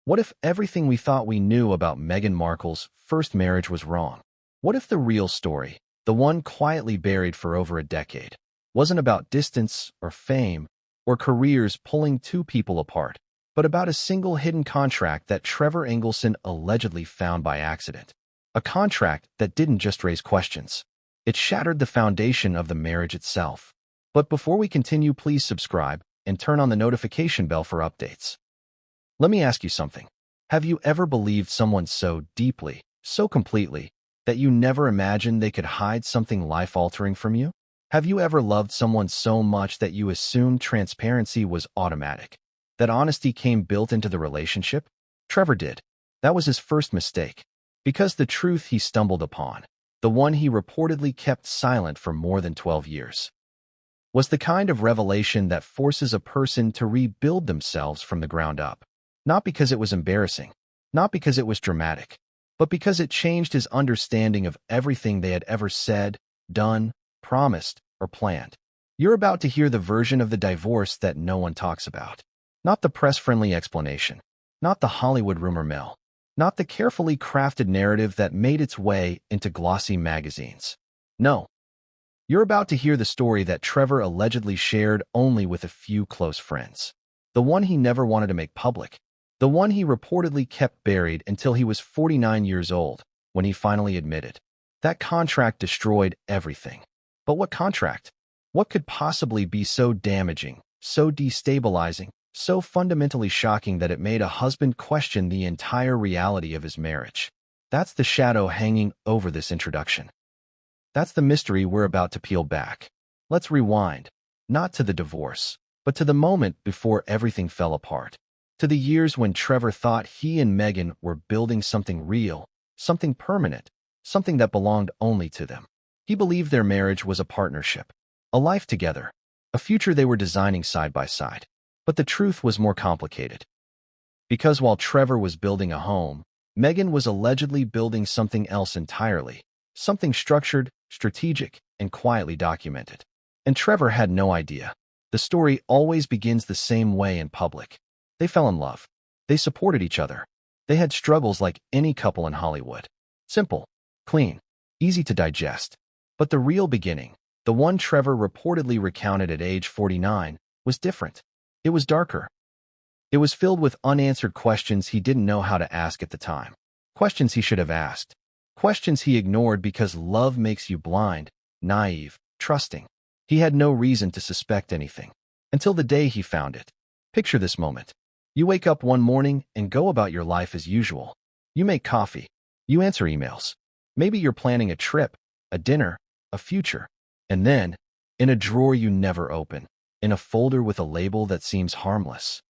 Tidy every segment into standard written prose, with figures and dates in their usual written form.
What if everything we thought we knew about Meghan Markle's first marriage was wrong? What if the real story, the one quietly buried for over a decade, wasn't about distance or fame or careers pulling two people apart, but about a single hidden contract that Trevor Engelson allegedly found by accident? A contract that didn't just raise questions. It shattered the foundation of the marriage itself. But before we continue, please subscribe and turn on the notification bell for updates. Let me ask you something. Have you ever believed someone so deeply, so completely, that you never imagined they could hide something life-altering from you? Have you ever loved someone so much that you assumed transparency was automatic, that honesty came built into the relationship? Trevor did. That was his first mistake. Because the truth he stumbled upon, the one he reportedly kept silent for more than 12 years, was the kind of revelation that forces a person to rebuild themselves from the ground up. Not because it was embarrassing, not because it was dramatic, but because it changed his understanding of everything they had ever said, done, promised, or planned. You're about to hear the version of the divorce that no one talks about. Not the press-friendly explanation, not the Hollywood rumor mill, not the carefully crafted narrative that made its way into glossy magazines. No. You're about to hear the story that Trevor allegedly shared only with a few close friends. The one he never wanted to make public. The one he reportedly kept buried until he was 49 years old, when he finally admitted. That contract destroyed everything. But what contract? What could possibly be so damaging, so destabilizing, so fundamentally shocking that it made a husband question the entire reality of his marriage? That's the shadow hanging over this introduction. That's the mystery we're about to peel back. Let's rewind, not to the divorce, but to the moment before everything fell apart. To the years when Trevor thought he and Meghan were building something real, something permanent, something that belonged only to them. He believed their marriage was a partnership, a life together, a future they were designing side by side. But the truth was more complicated. Because while Trevor was building a home, Meghan was allegedly building something else entirely, something structured, strategic, and quietly documented. And Trevor had no idea. The story always begins the same way in public. They fell in love. They supported each other. They had struggles like any couple in Hollywood. Simple, clean, easy to digest. But the real beginning, the one Trevor reportedly recounted at age 49, was different. It was darker. It was filled with unanswered questions he didn't know how to ask at the time. Questions he should have asked. Questions he ignored because love makes you blind, naive, trusting. He had no reason to suspect anything. Until the day he found it. Picture this moment. You wake up one morning and go about your life as usual. You make coffee. You answer emails. Maybe you're planning a trip, a dinner, a future. And then, in a drawer you never open, in a folder with a label that seems harmless,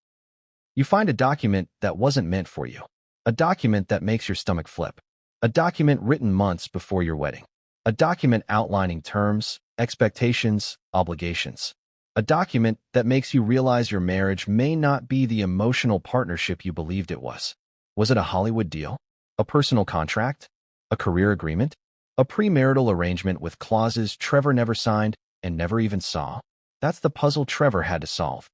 you find a document that wasn't meant for you. A document that makes your stomach flip. A document written months before your wedding. A document outlining terms, expectations, obligations. A document that makes you realize your marriage may not be the emotional partnership you believed it was. Was it a Hollywood deal? A personal contract? A career agreement? A premarital arrangement with clauses Trevor never signed and never even saw? That's the puzzle Trevor had to solve.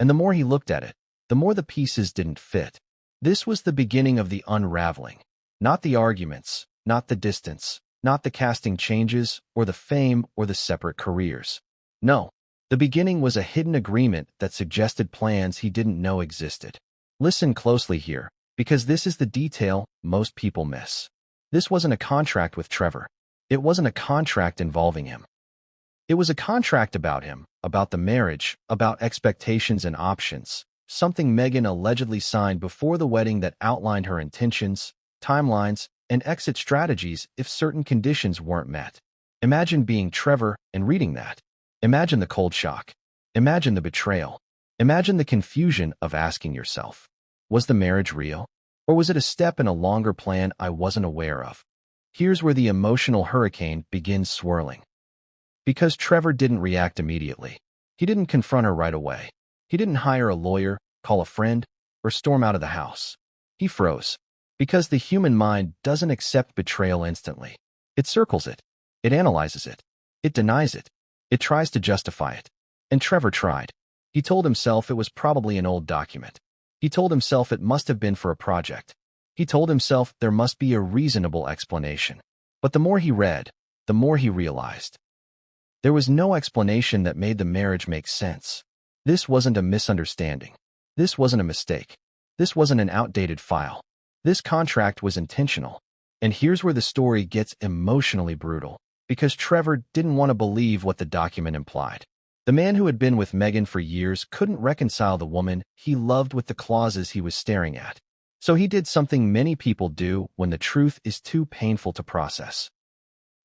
And the more he looked at it, the more the pieces didn't fit. This was the beginning of the unraveling. Not the arguments, not the distance, not the casting changes, or the fame, or the separate careers. No, the beginning was a hidden agreement that suggested plans he didn't know existed. Listen closely here, because this is the detail most people miss. This wasn't a contract with Trevor. It wasn't a contract involving him. It was a contract about him, about the marriage, about expectations and options, something Meghan allegedly signed before the wedding that outlined her intentions, timelines, and exit strategies if certain conditions weren't met. Imagine being Trevor and reading that. Imagine the cold shock. Imagine the betrayal. Imagine the confusion of asking yourself, was the marriage real? Or was it a step in a longer plan I wasn't aware of? Here's where the emotional hurricane begins swirling. Because Trevor didn't react immediately. He didn't confront her right away. He didn't hire a lawyer, call a friend, or storm out of the house. He froze. Because the human mind doesn't accept betrayal instantly. It circles it. It analyzes it. It denies it. It tries to justify it. And Trevor tried. He told himself it was probably an old document. He told himself it must have been for a project. He told himself there must be a reasonable explanation. But the more he read, the more he realized. There was no explanation that made the marriage make sense. This wasn't a misunderstanding. This wasn't a mistake. This wasn't an outdated file. This contract was intentional. And here's where the story gets emotionally brutal, because Trevor didn't want to believe what the document implied. The man who had been with Meghan for years couldn't reconcile the woman he loved with the clauses he was staring at. So he did something many people do when the truth is too painful to process.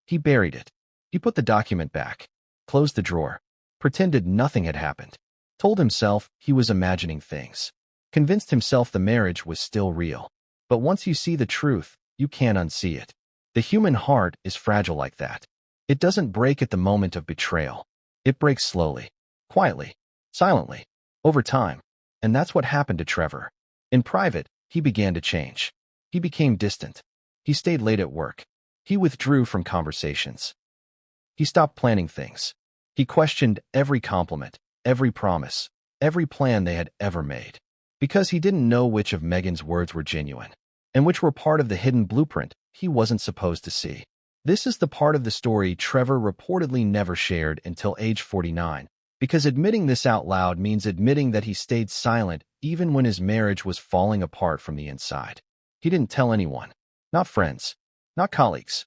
He buried it. He put the document back, closed the drawer, pretended nothing had happened, told himself he was imagining things, convinced himself the marriage was still real. But once you see the truth, you can't unsee it. The human heart is fragile like that. It doesn't break at the moment of betrayal. It breaks slowly, quietly, silently, over time. And that's what happened to Trevor. In private, he began to change. He became distant. He stayed late at work. He withdrew from conversations. He stopped planning things. He questioned every compliment, every promise, every plan they had ever made. Because he didn't know which of Meghan's words were genuine, and which were part of the hidden blueprint he wasn't supposed to see. This is the part of the story Trevor reportedly never shared until age 49, because admitting this out loud means admitting that he stayed silent even when his marriage was falling apart from the inside. He didn't tell anyone, not friends, not colleagues,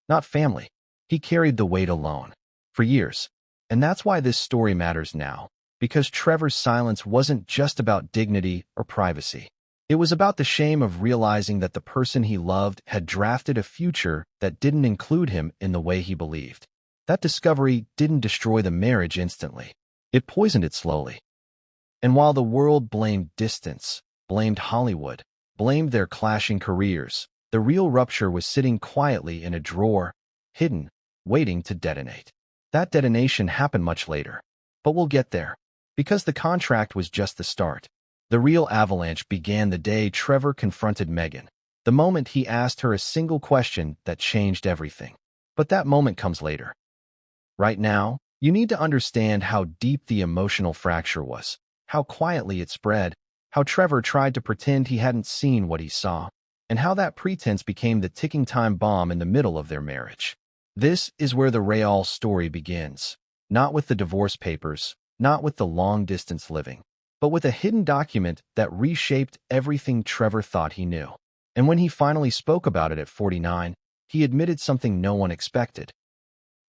not family. He carried the weight alone, for years. And that's why this story matters now, because Trevor's silence wasn't just about dignity or privacy. It was about the shame of realizing that the person he loved had drafted a future that didn't include him in the way he believed. That discovery didn't destroy the marriage instantly. It poisoned it slowly. And while the world blamed distance, blamed Hollywood, blamed their clashing careers, the real rupture was sitting quietly in a drawer, hidden, waiting to detonate. That detonation happened much later. But we'll get there, because the contract was just the start. The real avalanche began the day Trevor confronted Meghan, the moment he asked her a single question that changed everything. But that moment comes later. Right now, you need to understand how deep the emotional fracture was, how quietly it spread, how Trevor tried to pretend he hadn't seen what he saw, and how that pretense became the ticking time bomb in the middle of their marriage. This is where the Real story begins, not with the divorce papers, not with the long-distance living, but with a hidden document that reshaped everything Trevor thought he knew. And when he finally spoke about it at 49, he admitted something no one expected.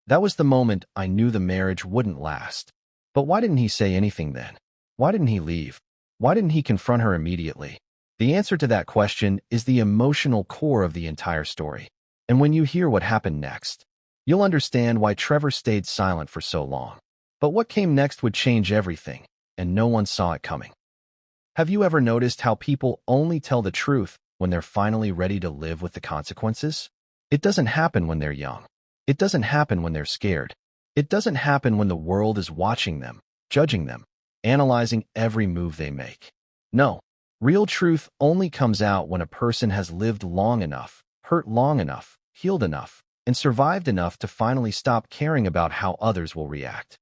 That was the moment I knew the marriage wouldn't last. But why didn't he say anything then? Why didn't he leave? Why didn't he confront her immediately? The answer to that question is the emotional core of the entire story. And when you hear what happened next, you'll understand why Trevor stayed silent for so long. But what came next would change everything, and no one saw it coming. Have you ever noticed how people only tell the truth when they're finally ready to live with the consequences? It doesn't happen when they're young. It doesn't happen when they're scared. It doesn't happen when the world is watching them, judging them, analyzing every move they make. No, real truth only comes out when a person has lived long enough, hurt long enough, healed enough, and survived enough to finally stop caring about how others will react.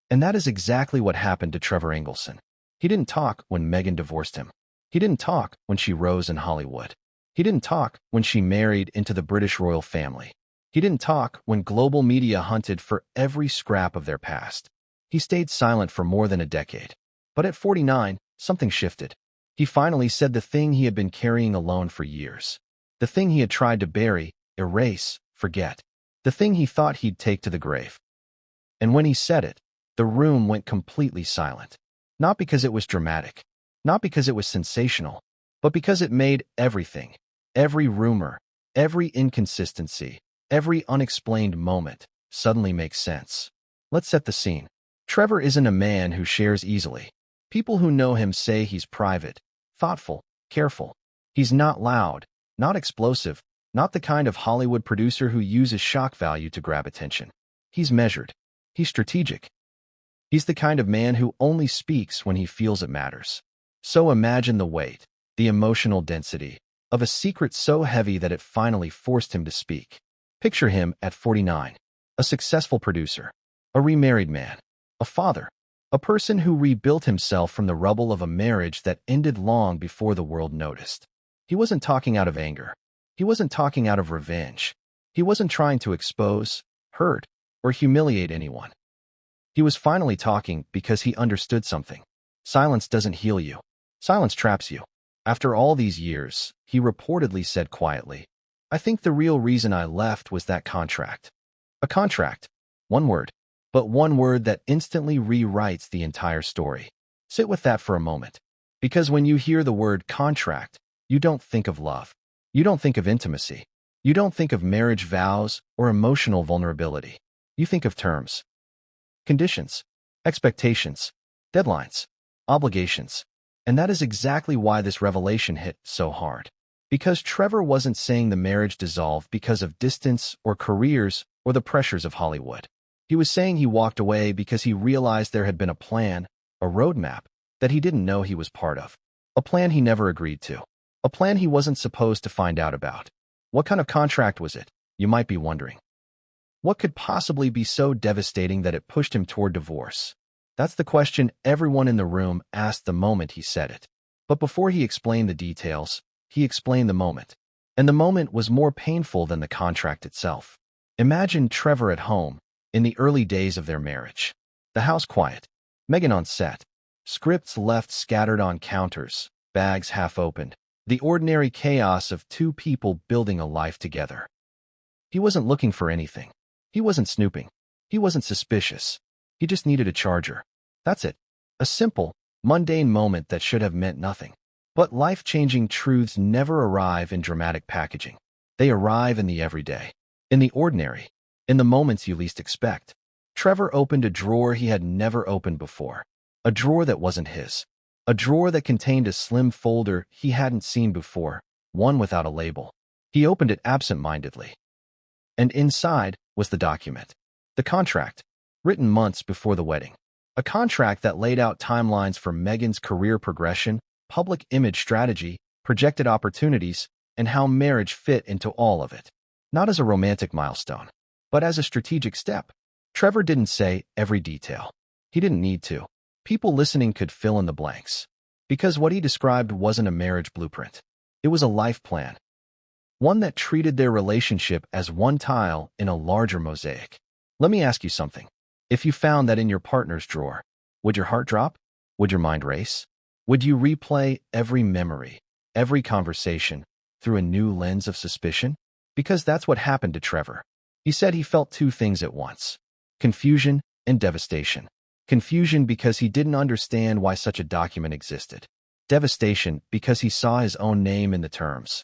And that is exactly what happened to Trevor Engelson. He didn't talk when Meghan divorced him. He didn't talk when she rose in Hollywood. He didn't talk when she married into the British royal family. He didn't talk when global media hunted for every scrap of their past. He stayed silent for more than a decade. But at 49, something shifted. He finally said the thing he had been carrying alone for years. The thing he had tried to bury, erase, forget. The thing he thought he'd take to the grave. And when he said it, the room went completely silent. Not because it was dramatic, not because it was sensational, but because it made everything, every rumor, every inconsistency, every unexplained moment, suddenly make sense. Let's set the scene. Trevor isn't a man who shares easily. People who know him say he's private, thoughtful, careful. He's not loud, not explosive, not the kind of Hollywood producer who uses shock value to grab attention. He's measured. He's strategic. He's the kind of man who only speaks when he feels it matters. So imagine the weight, the emotional density, of a secret so heavy that it finally forced him to speak. Picture him at 49, a successful producer, a remarried man, a father, A person who rebuilt himself from the rubble of a marriage that ended long before the world noticed. He wasn't talking out of anger. He wasn't talking out of revenge. He wasn't trying to expose, hurt, or humiliate anyone. He was finally talking because he understood something. Silence doesn't heal you. Silence traps you. After all these years, he reportedly said quietly, "I think the real reason I left was that contract." A contract. One word. But one word that instantly rewrites the entire story. Sit with that for a moment. Because when you hear the word contract, you don't think of love. You don't think of intimacy. You don't think of marriage vows or emotional vulnerability. You think of terms, conditions, expectations, deadlines, obligations. And that is exactly why this revelation hit so hard. Because Trevor wasn't saying the marriage dissolved because of distance or careers or the pressures of Hollywood. He was saying he walked away because he realized there had been a plan, a roadmap, that he didn't know he was part of. A plan he never agreed to. A plan he wasn't supposed to find out about. What kind of contract was it, you might be wondering? What could possibly be so devastating that it pushed him toward divorce? That's the question everyone in the room asked the moment he said it. But before he explained the details, he explained the moment. And the moment was more painful than the contract itself. Imagine Trevor at home, in the early days of their marriage. The house quiet. Meghan on set. Scripts left scattered on counters, bags half opened. The ordinary chaos of two people building a life together. He wasn't looking for anything. He wasn't snooping. He wasn't suspicious. He just needed a charger. That's it. A simple, mundane moment that should have meant nothing. But life-changing truths never arrive in dramatic packaging. They arrive in the everyday. In the ordinary. In the moments you least expect. Trevor opened a drawer he had never opened before. A drawer that wasn't his. A drawer that contained a slim folder he hadn't seen before, one without a label. He opened it absent-mindedly. And inside was the document. The contract, written months before the wedding. A contract that laid out timelines for Meghan's career progression, public image strategy, projected opportunities, and how marriage fit into all of it. Not as a romantic milestone, but as a strategic step. Trevor didn't say every detail. He didn't need to. People listening could fill in the blanks. Because what he described wasn't a marriage blueprint. It was a life plan. One that treated their relationship as one tile in a larger mosaic. Let me ask you something. If you found that in your partner's drawer, would your heart drop? Would your mind race? Would you replay every memory, every conversation, through a new lens of suspicion? Because that's what happened to Trevor. He said he felt two things at once. Confusion and devastation. Confusion because he didn't understand why such a document existed. Devastation because he saw his own name in the terms.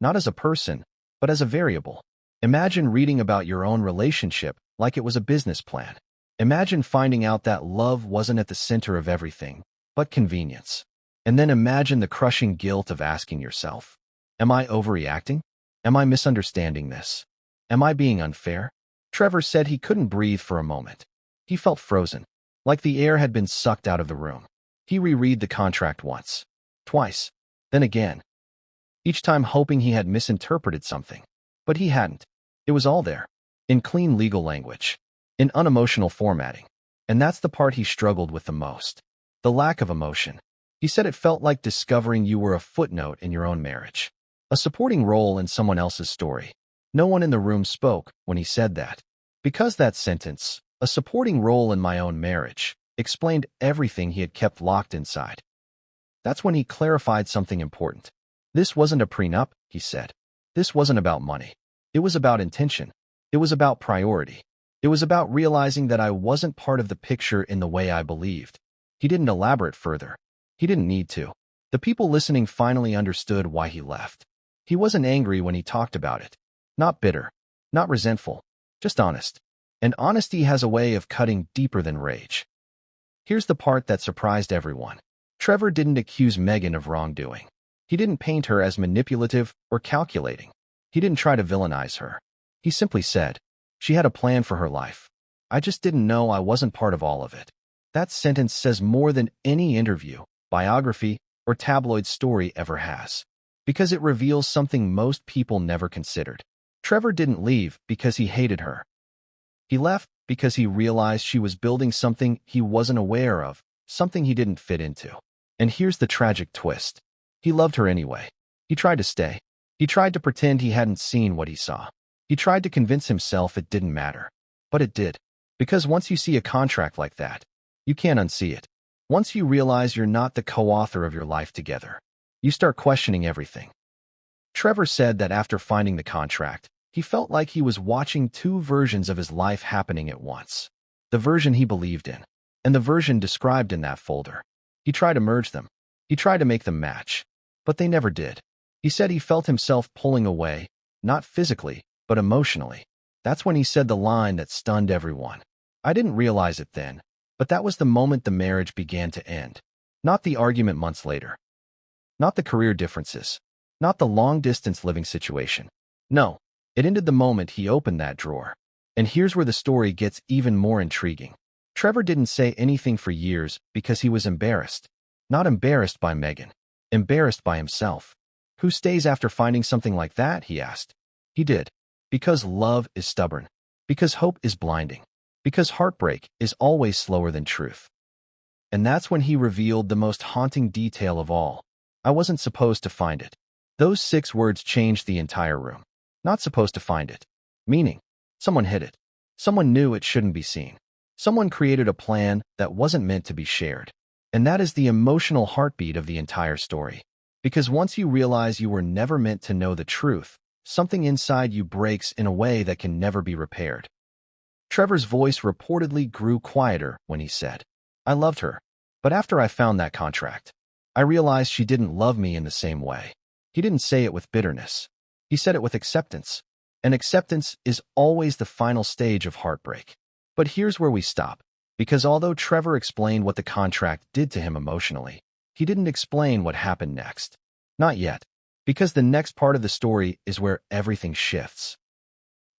Not as a person, but as a variable. Imagine reading about your own relationship like it was a business plan. Imagine finding out that love wasn't at the center of everything, but convenience. And then imagine the crushing guilt of asking yourself, am I overreacting? Am I misunderstanding this? Am I being unfair? Trevor said he couldn't breathe for a moment. He felt frozen, like the air had been sucked out of the room. He reread the contract once, twice, then again. Each time hoping he had misinterpreted something. But he hadn't. It was all there. In clean legal language. In unemotional formatting. And that's the part he struggled with the most. The lack of emotion. He said it felt like discovering you were a footnote in your own marriage. A supporting role in someone else's story. No one in the room spoke when he said that. Because that sentence, a supporting role in my own marriage, explained everything he had kept locked inside. That's when he clarified something important. This wasn't a prenup, he said. This wasn't about money. It was about intention. It was about priority. It was about realizing that I wasn't part of the picture in the way I believed. He didn't elaborate further. He didn't need to. The people listening finally understood why he left. He wasn't angry when he talked about it. Not bitter. Not resentful. Just honest. And honesty has a way of cutting deeper than rage. Here's the part that surprised everyone. Trevor didn't accuse Meghan of wrongdoing. He didn't paint her as manipulative or calculating. He didn't try to villainize her. He simply said, she had a plan for her life. I just didn't know I wasn't part of all of it. That sentence says more than any interview, biography, or tabloid story ever has. Because it reveals something most people never considered. Trevor didn't leave because he hated her. He left because he realized she was building something he wasn't aware of, something he didn't fit into. And here's the tragic twist. He loved her anyway. He tried to stay. He tried to pretend he hadn't seen what he saw. He tried to convince himself it didn't matter. But it did. Because once you see a contract like that, you can't unsee it. Once you realize you're not the co-author of your life together, you start questioning everything. Trevor said that after finding the contract, he felt like he was watching two versions of his life happening at once. The version he believed in, and the version described in that folder. He tried to merge them. He tried to make them match. But they never did. He said he felt himself pulling away, not physically, but emotionally. That's when he said the line that stunned everyone. I didn't realize it then, but that was the moment the marriage began to end. Not the argument months later. Not the career differences. Not the long-distance living situation. No, it ended the moment he opened that drawer. And here's where the story gets even more intriguing. Trevor didn't say anything for years because he was embarrassed. Not embarrassed by Meghan. Embarrassed by himself. Who stays after finding something like that, he asked. He did. Because love is stubborn. Because hope is blinding. Because heartbreak is always slower than truth. And that's when he revealed the most haunting detail of all. I wasn't supposed to find it. Those 6 words changed the entire room. Not supposed to find it. Meaning, someone hid it. Someone knew it shouldn't be seen. Someone created a plan that wasn't meant to be shared. And that is the emotional heartbeat of the entire story. Because once you realize you were never meant to know the truth, something inside you breaks in a way that can never be repaired. Trevor's voice reportedly grew quieter when he said, I loved her. But after I found that contract, I realized she didn't love me in the same way. He didn't say it with bitterness. He said it with acceptance. And acceptance is always the final stage of heartbreak. But here's where we stop. Because although Trevor explained what the contract did to him emotionally, he didn't explain what happened next. Not yet. Because the next part of the story is where everything shifts.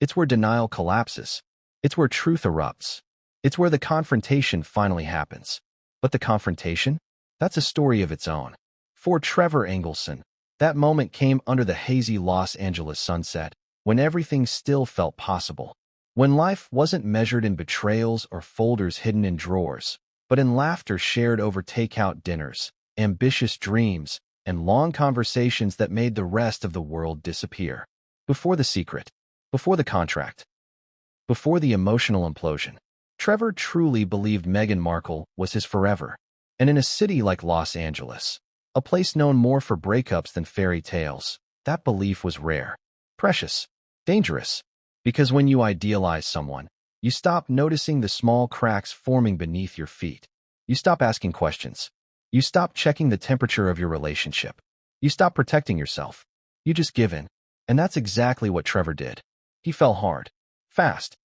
It's where denial collapses. It's where truth erupts. It's where the confrontation finally happens. But the confrontation? That's a story of its own. For Trevor Engelson, that moment came under the hazy Los Angeles sunset, when everything still felt possible. When life wasn't measured in betrayals or folders hidden in drawers, but in laughter shared over takeout dinners, ambitious dreams, and long conversations that made the rest of the world disappear. Before the secret, before the contract, before the emotional implosion, Trevor truly believed Meghan Markle was his forever. And in a city like Los Angeles, a place known more for breakups than fairy tales, that belief was rare, precious, dangerous. Because when you idealize someone, you stop noticing the small cracks forming beneath your feet. You stop asking questions. You stop checking the temperature of your relationship. You stop protecting yourself. You just give in. And that's exactly what Trevor did. He fell hard. Fast.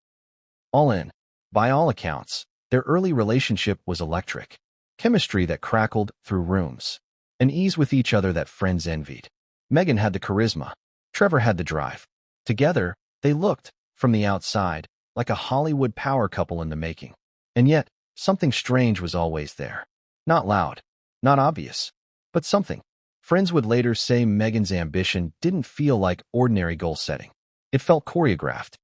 All in. By all accounts, their early relationship was electric. Chemistry that crackled through rooms. An ease with each other that friends envied. Meghan had the charisma. Trevor had the drive. Together, they looked, from the outside, like a Hollywood power couple in the making. And yet, something strange was always there. Not loud. Not obvious. But something. Friends would later say Meghan's ambition didn't feel like ordinary goal setting. It felt choreographed.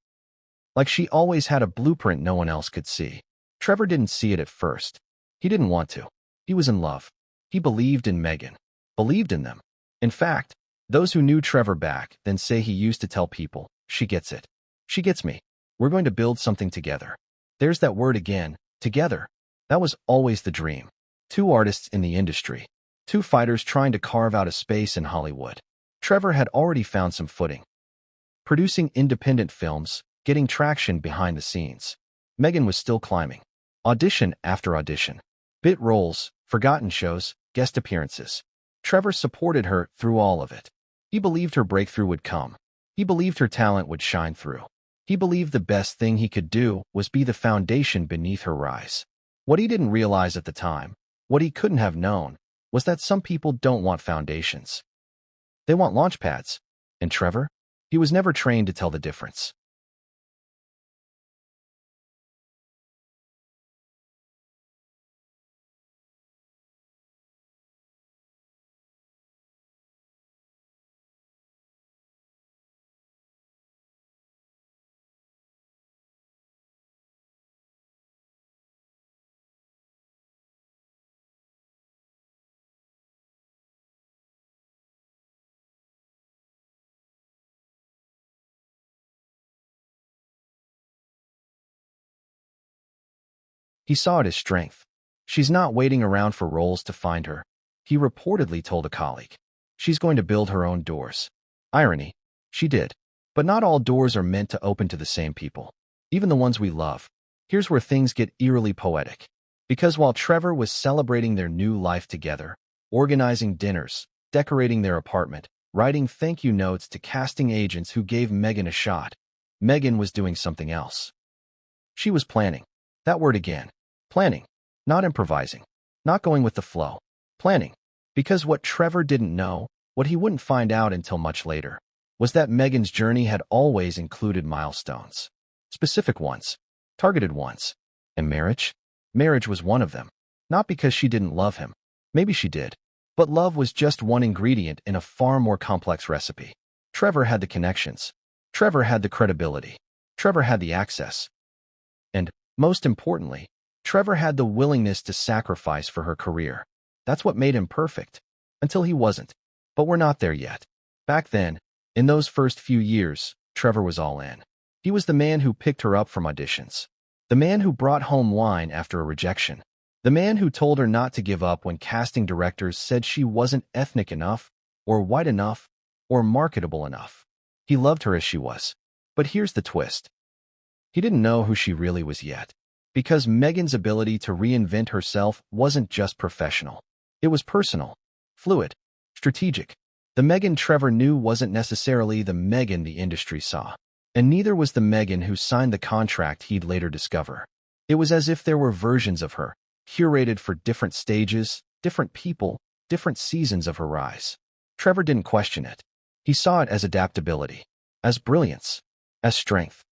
Like she always had a blueprint no one else could see. Trevor didn't see it at first. He didn't want to. He was in love. He believed in Meghan. Believed in them. In fact, those who knew Trevor back then say he used to tell people, she gets it. She gets me. We're going to build something together. There's that word again, together. That was always the dream. 2 artists in the industry. 2 fighters trying to carve out a space in Hollywood. Trevor had already found some footing. Producing independent films, getting traction behind the scenes. Meghan was still climbing. Audition after audition. Bit roles, forgotten shows, guest appearances. Trevor supported her through all of it. He believed her breakthrough would come. He believed her talent would shine through. He believed the best thing he could do was be the foundation beneath her rise. What he didn't realize at the time, what he couldn't have known, was that some people don't want foundations. They want launch pads. And Trevor? He was never trained to tell the difference. He saw it as strength. She's not waiting around for roles to find her, he reportedly told a colleague. She's going to build her own doors. Irony. She did. But not all doors are meant to open to the same people, even the ones we love. Here's where things get eerily poetic. Because while Trevor was celebrating their new life together, organizing dinners, decorating their apartment, writing thank you notes to casting agents who gave Meghan a shot, Meghan was doing something else. She was planning. That word again. Planning. Not improvising. Not going with the flow. Planning. Because what Trevor didn't know, what he wouldn't find out until much later, was that Meghan's journey had always included milestones. Specific ones. Targeted ones. And marriage? Marriage was one of them. Not because she didn't love him. Maybe she did. But love was just one ingredient in a far more complex recipe. Trevor had the connections. Trevor had the credibility. Trevor had the access. And, most importantly, Trevor had the willingness to sacrifice for her career. That's what made him perfect. Until he wasn't. But we're not there yet. Back then, in those first few years, Trevor was all in. He was the man who picked her up from auditions. The man who brought home wine after a rejection. The man who told her not to give up when casting directors said she wasn't ethnic enough, or white enough, or marketable enough. He loved her as she was. But here's the twist. He didn't know who she really was yet. Because Meghan's ability to reinvent herself wasn't just professional. It was personal, fluid, strategic. The Meghan Trevor knew wasn't necessarily the Meghan the industry saw. And neither was the Meghan who signed the contract he'd later discover. It was as if there were versions of her, curated for different stages, different people, different seasons of her rise. Trevor didn't question it. He saw it as adaptability, as brilliance, as strength.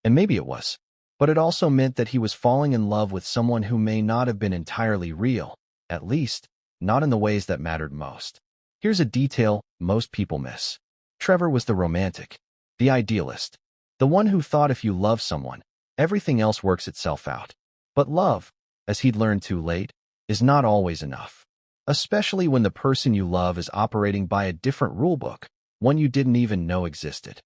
And maybe it was. But it also meant that he was falling in love with someone who may not have been entirely real, at least, not in the ways that mattered most. Here's a detail most people miss. Trevor was the romantic, the idealist, the one who thought if you love someone, everything else works itself out. But love, as he'd learned too late, is not always enough. Especially when the person you love is operating by a different rulebook, one you didn't even know existed.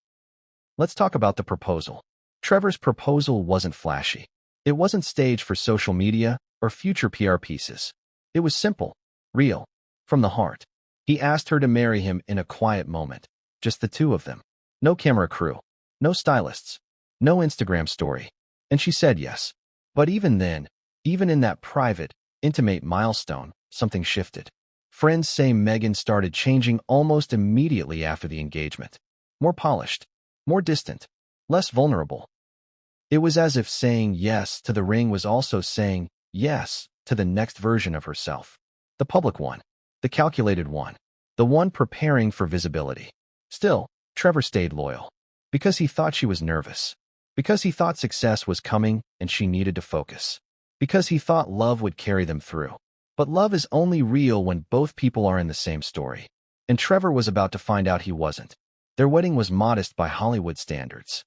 Let's talk about the proposal. Trevor's proposal wasn't flashy. It wasn't staged for social media or future PR pieces. It was simple, real, from the heart. He asked her to marry him in a quiet moment, just the two of them. No camera crew, no stylists, no Instagram story. And she said yes. But even then, even in that private, intimate milestone, something shifted. Friends say Meghan started changing almost immediately after the engagement. More polished, more distant, less vulnerable. It was as if saying yes to the ring was also saying yes to the next version of herself. The public one, the calculated one, the one preparing for visibility. Still, Trevor stayed loyal. Because he thought she was nervous. Because he thought success was coming and she needed to focus. Because he thought love would carry them through. But love is only real when both people are in the same story. And Trevor was about to find out he wasn't. Their wedding was modest by Hollywood standards.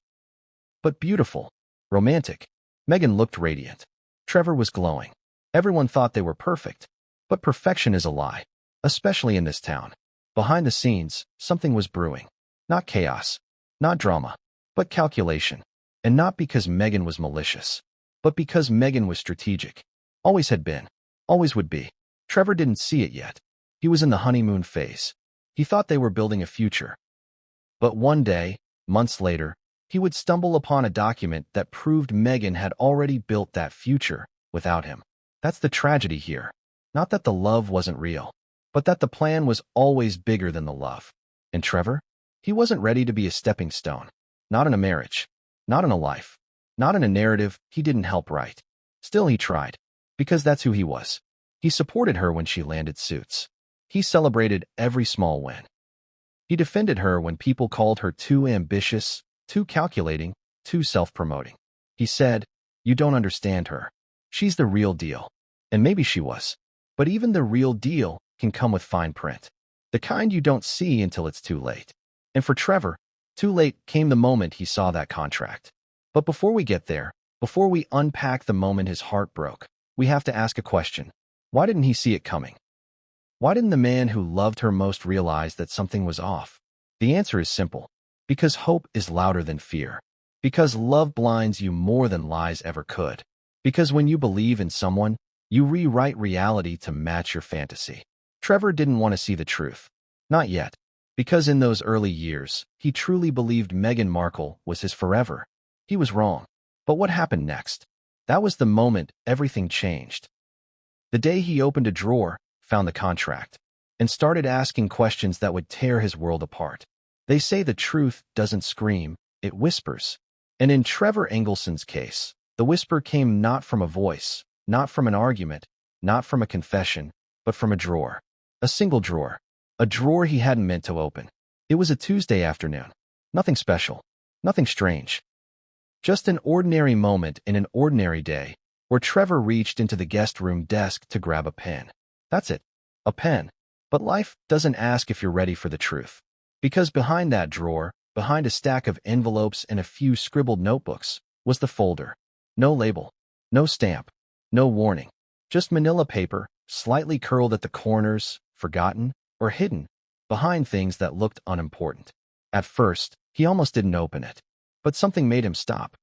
But beautiful. Romantic. Meghan looked radiant. Trevor was glowing. Everyone thought they were perfect. But perfection is a lie. Especially in this town. Behind the scenes, something was brewing. Not chaos. Not drama. But calculation. And not because Meghan was malicious. But because Meghan was strategic. Always had been. Always would be. Trevor didn't see it yet. He was in the honeymoon phase. He thought they were building a future. But one day, months later, he would stumble upon a document that proved Meghan had already built that future without him. That's the tragedy here. Not that the love wasn't real, but that the plan was always bigger than the love. And Trevor? He wasn't ready to be a stepping stone. Not in a marriage. Not in a life. Not in a narrative he didn't help write. Still he tried. Because that's who he was. He supported her when she landed suits. He celebrated every small win. He defended her when people called her too ambitious, too calculating, too self-promoting. He said, "You don't understand her. She's the real deal." And maybe she was. But even the real deal can come with fine print. The kind you don't see until it's too late. And for Trevor, too late came the moment he saw that contract. But before we get there, before we unpack the moment his heart broke, we have to ask a question. Why didn't he see it coming? Why didn't the man who loved her most realize that something was off? The answer is simple. Because hope is louder than fear. Because love blinds you more than lies ever could. Because when you believe in someone, you rewrite reality to match your fantasy. Trevor didn't want to see the truth. Not yet. Because in those early years, he truly believed Meghan Markle was his forever. He was wrong. But what happened next? That was the moment everything changed. The day he opened a drawer, found the contract, and started asking questions that would tear his world apart. They say the truth doesn't scream, it whispers. And in Trevor Engelson's case, the whisper came not from a voice, not from an argument, not from a confession, but from a drawer. A single drawer. A drawer he hadn't meant to open. It was a Tuesday afternoon. Nothing special. Nothing strange. Just an ordinary moment in an ordinary day, where Trevor reached into the guest room desk to grab a pen. That's it. A pen. But life doesn't ask if you're ready for the truth. Because behind that drawer, behind a stack of envelopes and a few scribbled notebooks, was the folder. No label. No stamp. No warning. Just manila paper, slightly curled at the corners, forgotten, or hidden, behind things that looked unimportant. At first, he almost didn't open it. But something made him stop.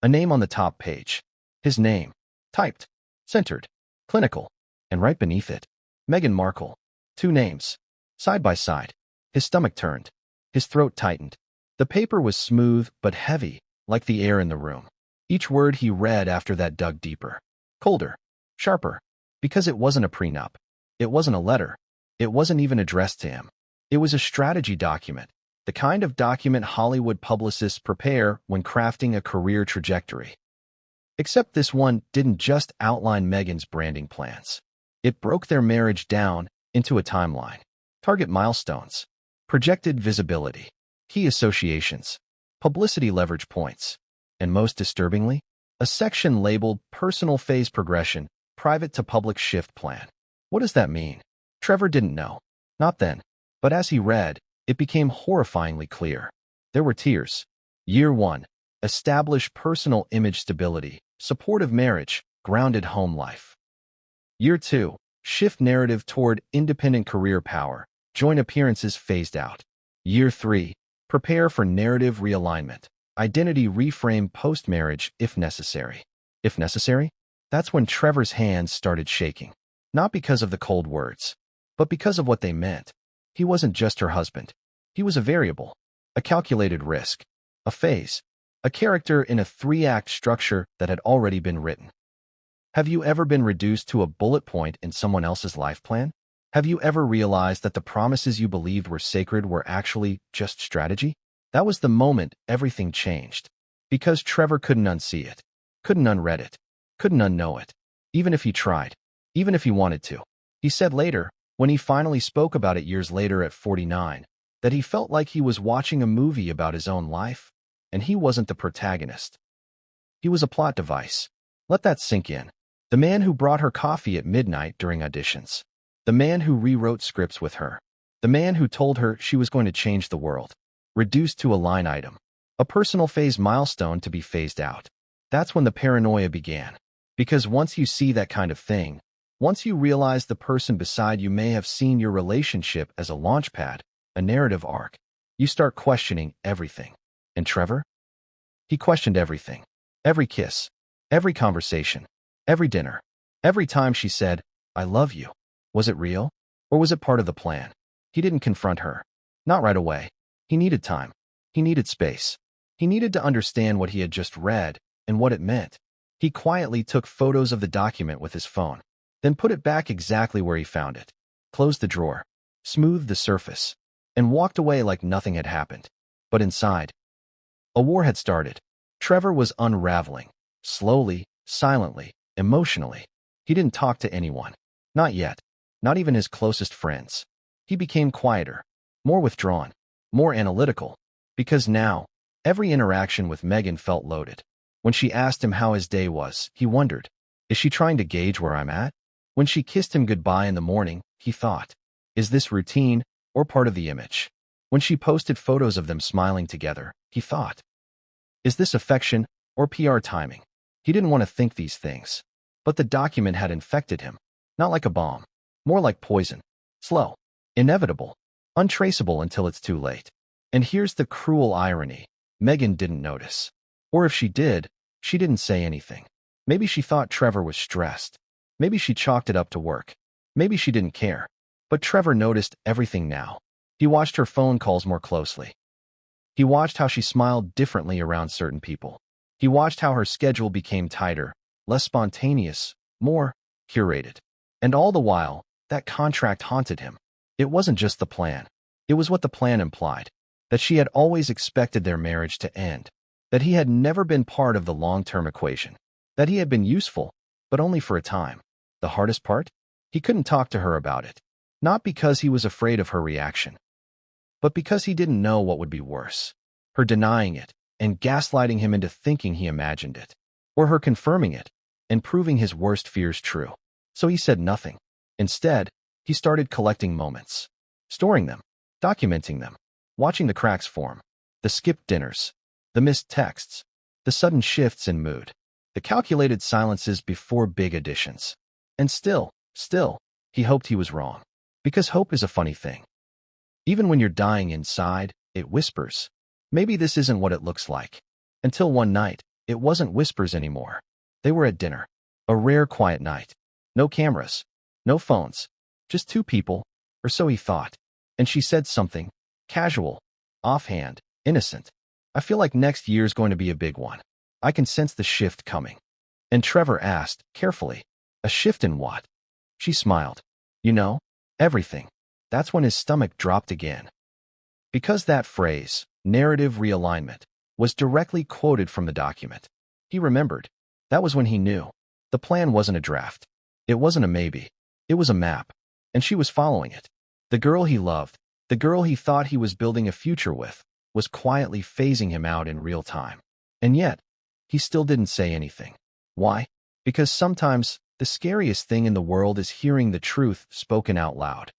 A name on the top page. His name. Typed. Centered. Clinical. And right beneath it, Meghan Markle. 2 names. Side by side. His stomach turned. His throat tightened. The paper was smooth but heavy, like the air in the room. Each word he read after that dug deeper. Colder. Sharper. Because it wasn't a prenup. It wasn't a letter. It wasn't even addressed to him. It was a strategy document, the kind of document Hollywood publicists prepare when crafting a career trajectory. Except this one didn't just outline Meghan's branding plans. It broke their marriage down into a timeline. Target milestones. Projected visibility. Key associations. Publicity leverage points. And most disturbingly, a section labeled Personal Phase Progression, Private to Public Shift Plan. What does that mean? Trevor didn't know. Not then. But as he read, it became horrifyingly clear. There were tiers. Year 1. Establish personal image stability, supportive marriage, grounded home life. Year 2. Shift narrative toward independent career power, joint appearances phased out. Year 3. Prepare for narrative realignment, identity reframe post-marriage if necessary. If necessary? That's when Trevor's hands started shaking. Not because of the cold words, but because of what they meant. He wasn't just her husband. He was a variable, a calculated risk, a phase, a character in a 3-act structure that had already been written. Have you ever been reduced to a bullet point in someone else's life plan? Have you ever realized that the promises you believed were sacred were actually just strategy? That was the moment everything changed. Because Trevor couldn't unsee it, couldn't unread it, couldn't unknow it, even if he tried, even if he wanted to. He said later, when he finally spoke about it years later at 49, that he felt like he was watching a movie about his own life, and he wasn't the protagonist. He was a plot device. Let that sink in. The man who brought her coffee at midnight during auditions. The man who rewrote scripts with her. The man who told her she was going to change the world. Reduced to a line item. A personal phase milestone to be phased out. That's when the paranoia began. Because once you see that kind of thing, once you realize the person beside you may have seen your relationship as a launchpad, a narrative arc, you start questioning everything. And Trevor? He questioned everything. Every kiss. Every conversation. Every dinner. Every time she said, "I love you." Was it real? Or was it part of the plan? He didn't confront her. Not right away. He needed time. He needed space. He needed to understand what he had just read and what it meant. He quietly took photos of the document with his phone, then put it back exactly where he found it, closed the drawer, smoothed the surface, and walked away like nothing had happened. But inside, a war had started. Trevor was unraveling, slowly, silently, emotionally. He didn't talk to anyone. Not yet. Not even his closest friends. He became quieter, more withdrawn, more analytical, because now, every interaction with Meghan felt loaded. When she asked him how his day was, he wondered, is she trying to gauge where I'm at? When she kissed him goodbye in the morning, he thought, is this routine or part of the image? When she posted photos of them smiling together, he thought, is this affection or PR timing? He didn't want to think these things. But the document had infected him, not like a bomb, more like poison. Slow, inevitable, untraceable until it's too late. And here's the cruel irony. Meghan didn't notice. Or if she did, she didn't say anything. Maybe she thought Trevor was stressed. Maybe she chalked it up to work. Maybe she didn't care. But Trevor noticed everything now. He watched her phone calls more closely. He watched how she smiled differently around certain people. He watched how her schedule became tighter, less spontaneous, more curated. And all the while, that contract haunted him. It wasn't just the plan. It was what the plan implied. That she had always expected their marriage to end. That he had never been part of the long-term equation. That he had been useful, but only for a time. The hardest part? He couldn't talk to her about it. Not because he was afraid of her reaction, but because he didn't know what would be worse. Her denying it and gaslighting him into thinking he imagined it. Or her confirming it and proving his worst fears true. So he said nothing. Instead, he started collecting moments. Storing them. Documenting them. Watching the cracks form. The skipped dinners. The missed texts. The sudden shifts in mood. The calculated silences before big additions. And still, he hoped he was wrong. Because hope is a funny thing. Even when you're dying inside, it whispers. Maybe this isn't what it looks like. Until one night, it wasn't whispers anymore. They were at dinner. A rare quiet night. No cameras. No phones. Just two people, or so he thought. And she said something. Casual. Offhand. Innocent. I feel like next year's going to be a big one. I can sense the shift coming. And Trevor asked, carefully, a shift in what? She smiled. You know, everything. That's when his stomach dropped again. Because that phrase, narrative realignment, was directly quoted from the document. He remembered. That was when he knew. The plan wasn't a draft. It wasn't a maybe. It was a map. And she was following it. The girl he loved, the girl he thought he was building a future with, was quietly phasing him out in real time. And yet, he still didn't say anything. Why? Because sometimes, the scariest thing in the world is hearing the truth spoken out loud.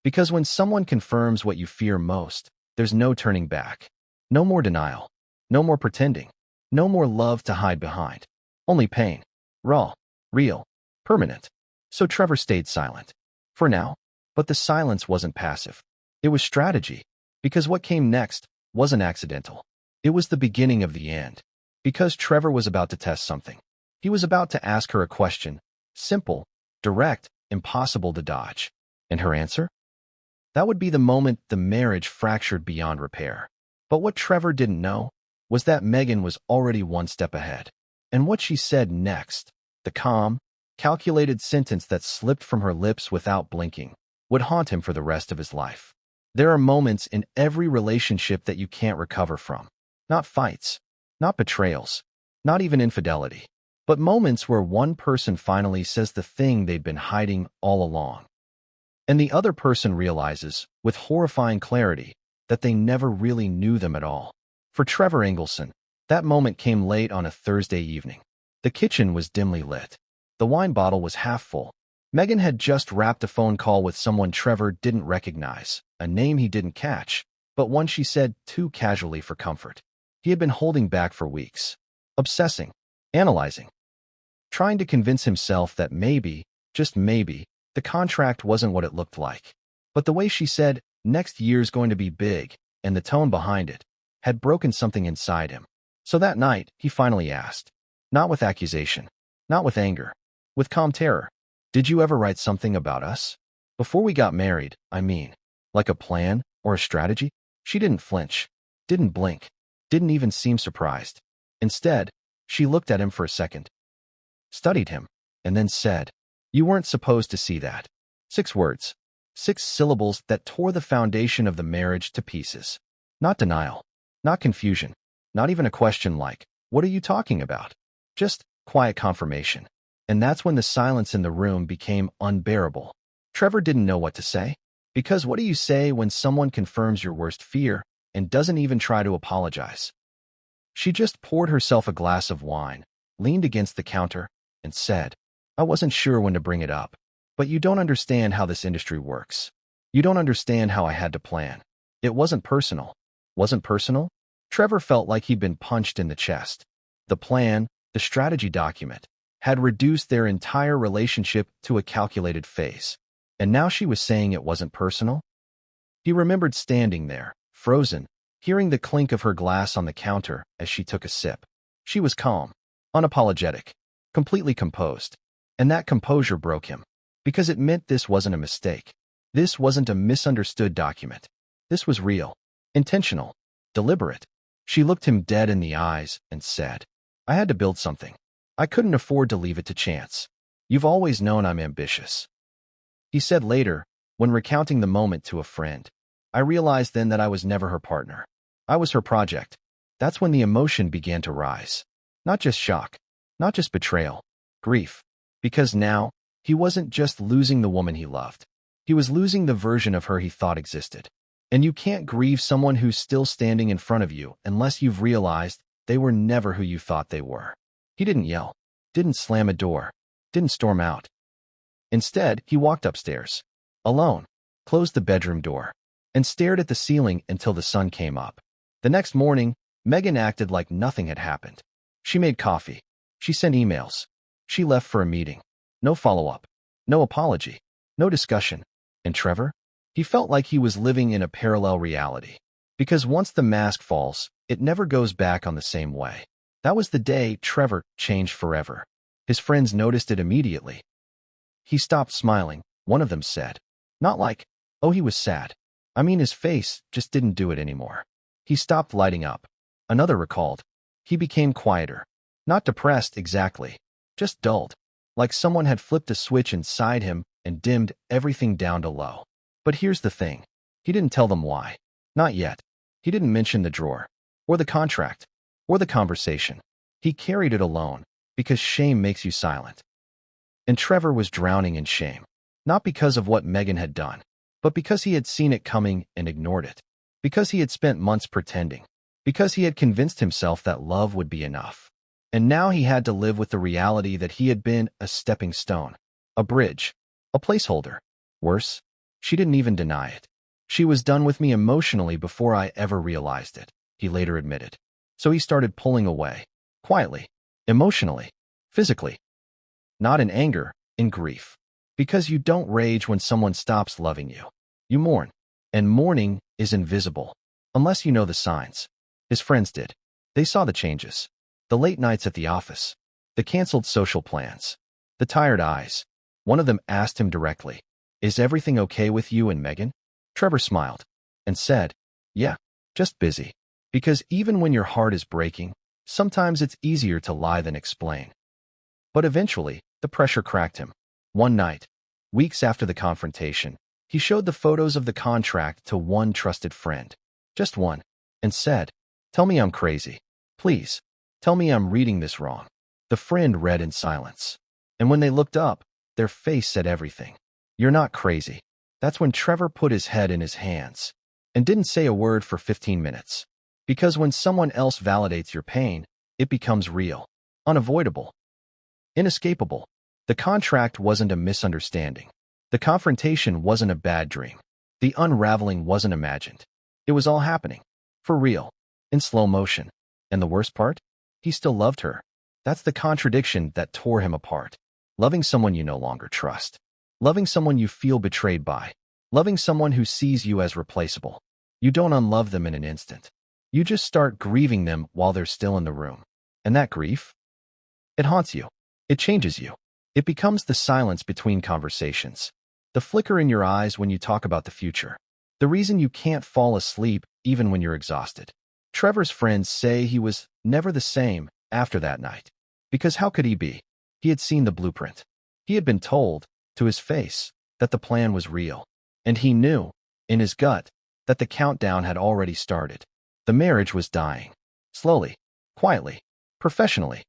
Because when someone confirms what you fear most, there's no turning back. No more denial. No more pretending. No more love to hide behind. Only pain. Raw. Real. Permanent. So Trevor stayed silent. For now. But the silence wasn't passive. It was strategy. Because what came next wasn't accidental. It was the beginning of the end. Because Trevor was about to test something. He was about to ask her a question. Simple, direct, impossible to dodge. And her answer? That would be the moment the marriage fractured beyond repair. But what Trevor didn't know was that Meghan was already one step ahead. And what she said next, the calm, calculated sentence that slipped from her lips without blinking, would haunt him for the rest of his life. There are moments in every relationship that you can't recover from. Not fights, not betrayals, not even infidelity. But moments where one person finally says the thing they'd been hiding all along. And the other person realizes, with horrifying clarity, that they never really knew them at all. For Trevor Engelson, that moment came late on a Thursday evening. The kitchen was dimly lit. The wine bottle was half full. Meghan had just wrapped a phone call with someone Trevor didn't recognize, a name he didn't catch, but one she said too casually for comfort. He had been holding back for weeks. Obsessing. Analyzing. Trying to convince himself that maybe, just maybe, the contract wasn't what it looked like. But the way she said, next year's going to be big, and the tone behind it, had broken something inside him. So that night, he finally asked. Not with accusation. Not with anger. With calm terror. Did you ever write something about us? Before we got married, I mean. Like a plan or a strategy? She didn't flinch. Didn't blink. Didn't even seem surprised. Instead, she looked at him for a second. Studied him, and then said, you weren't supposed to see that. 6 words. 6 syllables that tore the foundation of the marriage to pieces. Not denial. Not confusion. Not even a question like, what are you talking about? Just quiet confirmation. And that's when the silence in the room became unbearable. Trevor didn't know what to say. Because what do you say when someone confirms your worst fear and doesn't even try to apologize? She just poured herself a glass of wine, leaned against the counter, and said, I wasn't sure when to bring it up, but you don't understand how this industry works. You don't understand how I had to plan. It wasn't personal. Wasn't personal? Trevor felt like he'd been punched in the chest. The plan, the strategy document, had reduced their entire relationship to a calculated phase. And now she was saying it wasn't personal? He remembered standing there, frozen, hearing the clink of her glass on the counter as she took a sip. She was calm, unapologetic, completely composed. And that composure broke him, because it meant this wasn't a mistake. This wasn't a misunderstood document. This was real, intentional, deliberate. She looked him dead in the eyes and said, I had to build something. I couldn't afford to leave it to chance. You've always known I'm ambitious. He said later, when recounting the moment to a friend, I realized then that I was never her partner. I was her project. That's when the emotion began to rise. Not just shock, not just betrayal, grief. Because now, he wasn't just losing the woman he loved. He was losing the version of her he thought existed. And you can't grieve someone who's still standing in front of you unless you've realized they were never who you thought they were. He didn't yell, didn't slam a door, didn't storm out. Instead, he walked upstairs, alone, closed the bedroom door, and stared at the ceiling until the sun came up. The next morning, Meghan acted like nothing had happened. She made coffee. She sent emails. She left for a meeting. No follow-up. No apology. No discussion. And Trevor? He felt like he was living in a parallel reality. Because once the mask falls, it never goes back on the same way. That was the day Trevor changed forever. His friends noticed it immediately. He stopped smiling, one of them said. Not like, oh, he was sad. I mean, his face just didn't do it anymore. He stopped lighting up. Another recalled. He became quieter. Not depressed exactly, just dulled. Like someone had flipped a switch inside him and dimmed everything down to low. But here's the thing. He didn't tell them why. Not yet. He didn't mention the drawer, or the contract, or the conversation. He carried it alone, because shame makes you silent. And Trevor was drowning in shame. Not because of what Meghan had done, but because he had seen it coming and ignored it. Because he had spent months pretending. Because he had convinced himself that love would be enough. And now he had to live with the reality that he had been a stepping stone, a bridge, a placeholder. Worse, she didn't even deny it. She was done with me emotionally before I ever realized it, he later admitted. So he started pulling away, quietly, emotionally, physically. Not in anger, in grief. Because you don't rage when someone stops loving you. You mourn. And mourning is invisible, unless you know the signs. His friends did. They saw the changes. The late nights at the office. The canceled social plans. The tired eyes. One of them asked him directly, Is everything okay with you and Meghan? Trevor smiled and said, Yeah, just busy. Because even when your heart is breaking, sometimes it's easier to lie than explain. But eventually, the pressure cracked him. One night, weeks after the confrontation, he showed the photos of the contract to one trusted friend, just one, and said, Tell me I'm crazy. Please, tell me I'm reading this wrong. The friend read in silence. And when they looked up, their face said everything. You're not crazy. That's when Trevor put his head in his hands and didn't say a word for 15 minutes. Because when someone else validates your pain, it becomes real, unavoidable, inescapable. The contract wasn't a misunderstanding. The confrontation wasn't a bad dream. The unraveling wasn't imagined. It was all happening. For real. In slow motion. And the worst part? He still loved her. That's the contradiction that tore him apart. Loving someone you no longer trust. Loving someone you feel betrayed by. Loving someone who sees you as replaceable. You don't unlove them in an instant. You just start grieving them while they're still in the room. And that grief? It haunts you. It changes you. It becomes the silence between conversations. The flicker in your eyes when you talk about the future. The reason you can't fall asleep even when you're exhausted. Trevor's friends say he was never the same after that night. Because how could he be? He had seen the blueprint. He had been told, to his face, that the plan was real. And he knew, in his gut, that the countdown had already started. The marriage was dying. Slowly, quietly, professionally.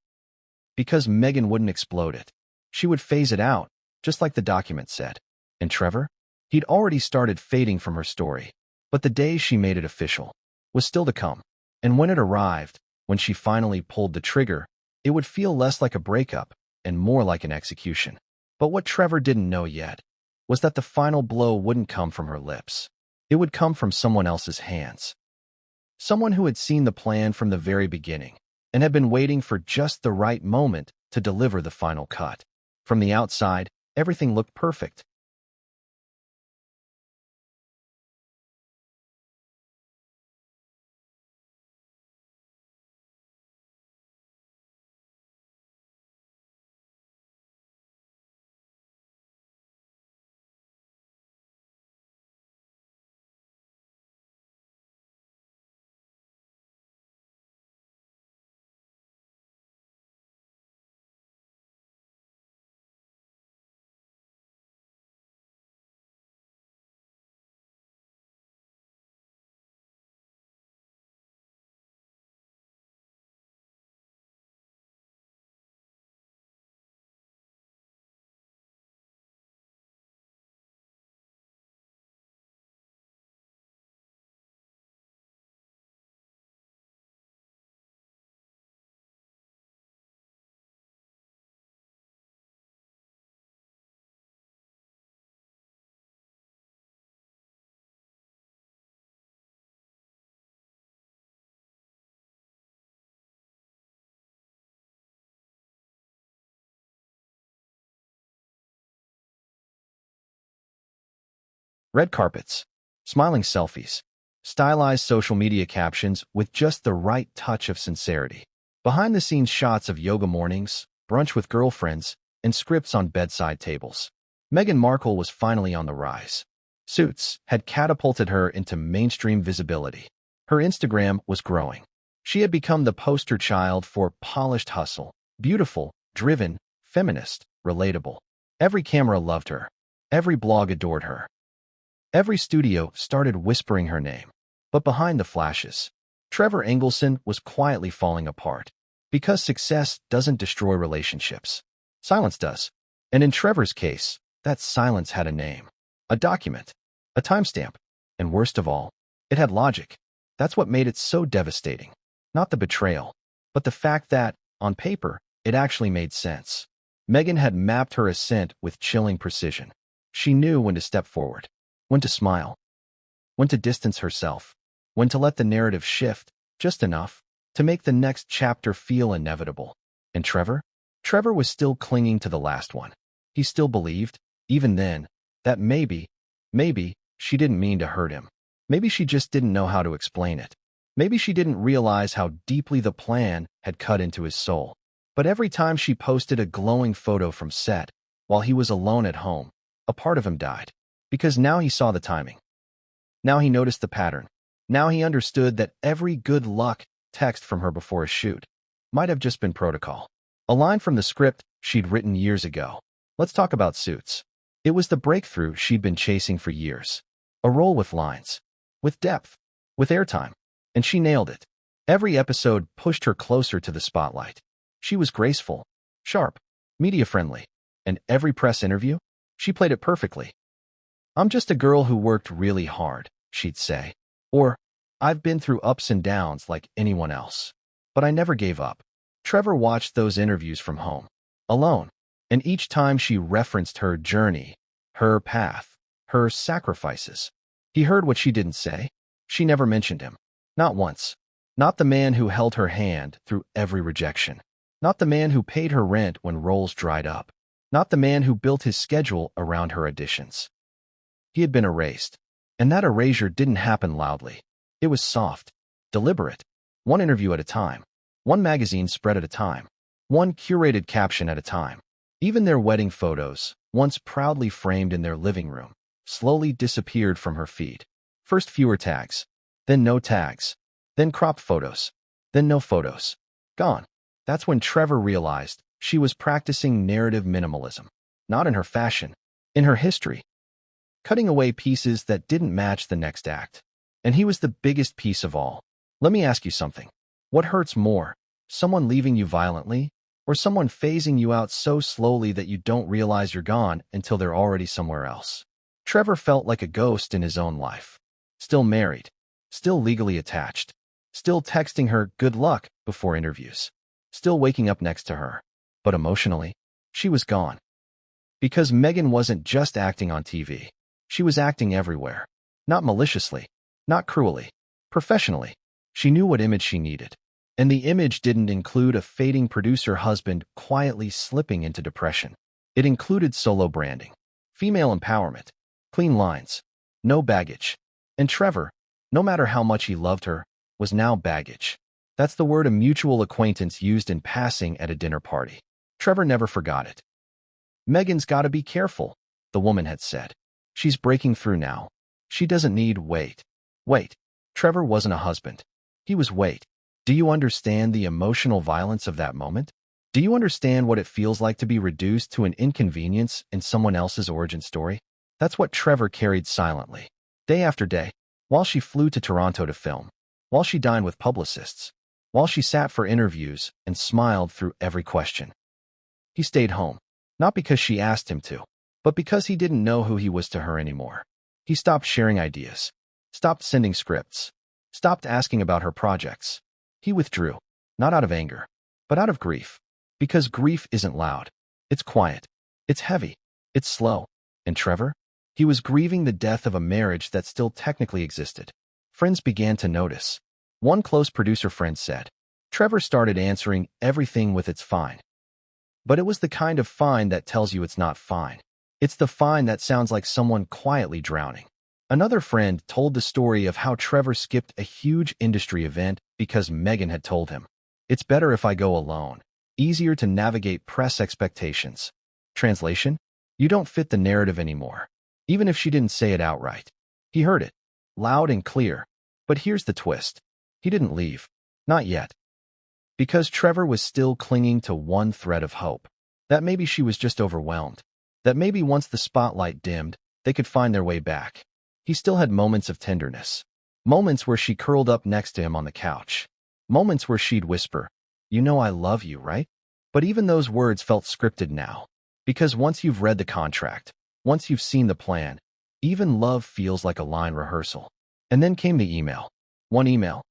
Because Meghan wouldn't explode it. She would phase it out, just like the document said. And Trevor? He'd already started fading from her story. But the day she made it official was still to come. And when it arrived, when she finally pulled the trigger, it would feel less like a breakup and more like an execution. But what Trevor didn't know yet was that the final blow wouldn't come from her lips. It would come from someone else's hands. Someone who had seen the plan from the very beginning and had been waiting for just the right moment to deliver the final cut. From the outside, everything looked perfect. Red carpets, smiling selfies, stylized social media captions with just the right touch of sincerity. Behind-the-scenes shots of yoga mornings, brunch with girlfriends, and scripts on bedside tables. Meghan Markle was finally on the rise. Suits had catapulted her into mainstream visibility. Her Instagram was growing. She had become the poster child for polished hustle, beautiful, driven, feminist, relatable. Every camera loved her. Every blog adored her. Every studio started whispering her name. But behind the flashes, Trevor Engelson was quietly falling apart. Because success doesn't destroy relationships. Silence does. And in Trevor's case, that silence had a name, a document, a timestamp, and worst of all, it had logic. That's what made it so devastating. Not the betrayal, but the fact that, on paper, it actually made sense. Meghan had mapped her ascent with chilling precision. She knew when to step forward, when to smile, when to distance herself, when to let the narrative shift, just enough, to make the next chapter feel inevitable. And Trevor? Trevor was still clinging to the last one. He still believed, even then, that maybe, she didn't mean to hurt him. Maybe she just didn't know how to explain it. Maybe she didn't realize how deeply the plan had cut into his soul. But every time she posted a glowing photo from set, while he was alone at home, a part of him died. Because now he saw the timing. Now he noticed the pattern. Now he understood that every good luck text from her before a shoot might have just been protocol. A line from the script she'd written years ago. Let's talk about Suits. It was the breakthrough she'd been chasing for years. A role with lines, with depth, with airtime. And she nailed it. Every episode pushed her closer to the spotlight. She was graceful, sharp, media-friendly, and every press interview, she played it perfectly. I'm just a girl who worked really hard, she'd say. Or, I've been through ups and downs like anyone else. But I never gave up. Trevor watched those interviews from home, alone, and each time she referenced her journey, her path, her sacrifices, he heard what she didn't say. She never mentioned him. Not once. Not the man who held her hand through every rejection. Not the man who paid her rent when roles dried up. Not the man who built his schedule around her auditions. He had been erased. And that erasure didn't happen loudly. It was soft, deliberate, one interview at a time, one magazine spread at a time, one curated caption at a time. Even their wedding photos, once proudly framed in their living room, slowly disappeared from her feed. First fewer tags, then no tags, then cropped photos, then no photos. Gone. That's when Trevor realized she was practicing narrative minimalism. Not in her fashion, in her history. Cutting away pieces that didn't match the next act. And he was the biggest piece of all. Let me ask you something. What hurts more? Someone leaving you violently? Or someone phasing you out so slowly that you don't realize you're gone until they're already somewhere else? Trevor felt like a ghost in his own life. Still married. Still legally attached. Still texting her good luck before interviews. Still waking up next to her. But emotionally, she was gone. Because Meghan wasn't just acting on TV. She was acting everywhere. Not maliciously. Not cruelly. Professionally. She knew what image she needed. And the image didn't include a fading producer husband quietly slipping into depression. It included solo branding. Female empowerment. Clean lines. No baggage. And Trevor, no matter how much he loved her, was now baggage. That's the word a mutual acquaintance used in passing at a dinner party. Trevor never forgot it. Meghan's gotta be careful, the woman had said. She's breaking through now. She doesn't need wait. Wait. Trevor wasn't a husband. He was wait. Do you understand the emotional violence of that moment? Do you understand what it feels like to be reduced to an inconvenience in someone else's origin story? That's what Trevor carried silently. Day after day, while she flew to Toronto to film, while she dined with publicists, while she sat for interviews and smiled through every question. He stayed home, not because she asked him to, but because he didn't know who he was to her anymore. He stopped sharing ideas, stopped sending scripts, stopped asking about her projects. He withdrew, not out of anger, but out of grief. Because grief isn't loud. It's quiet. It's heavy. It's slow. And Trevor? He was grieving the death of a marriage that still technically existed. Friends began to notice. One close producer friend said, Trevor started answering everything with "it's fine." But it was the kind of fine that tells you it's not fine. It's the fine that sounds like someone quietly drowning. Another friend told the story of how Trevor skipped a huge industry event because Meghan had told him, "It's better if I go alone. Easier to navigate press expectations." Translation: you don't fit the narrative anymore. Even if she didn't say it outright. He heard it, loud and clear. But here's the twist. He didn't leave. Not yet. Because Trevor was still clinging to one thread of hope. That maybe she was just overwhelmed. That maybe once the spotlight dimmed, they could find their way back. He still had moments of tenderness. Moments where she curled up next to him on the couch. Moments where she'd whisper, "You know I love you, right?" But even those words felt scripted now. Because once you've read the contract, once you've seen the plan, even love feels like a line rehearsal. And then came the email. One email.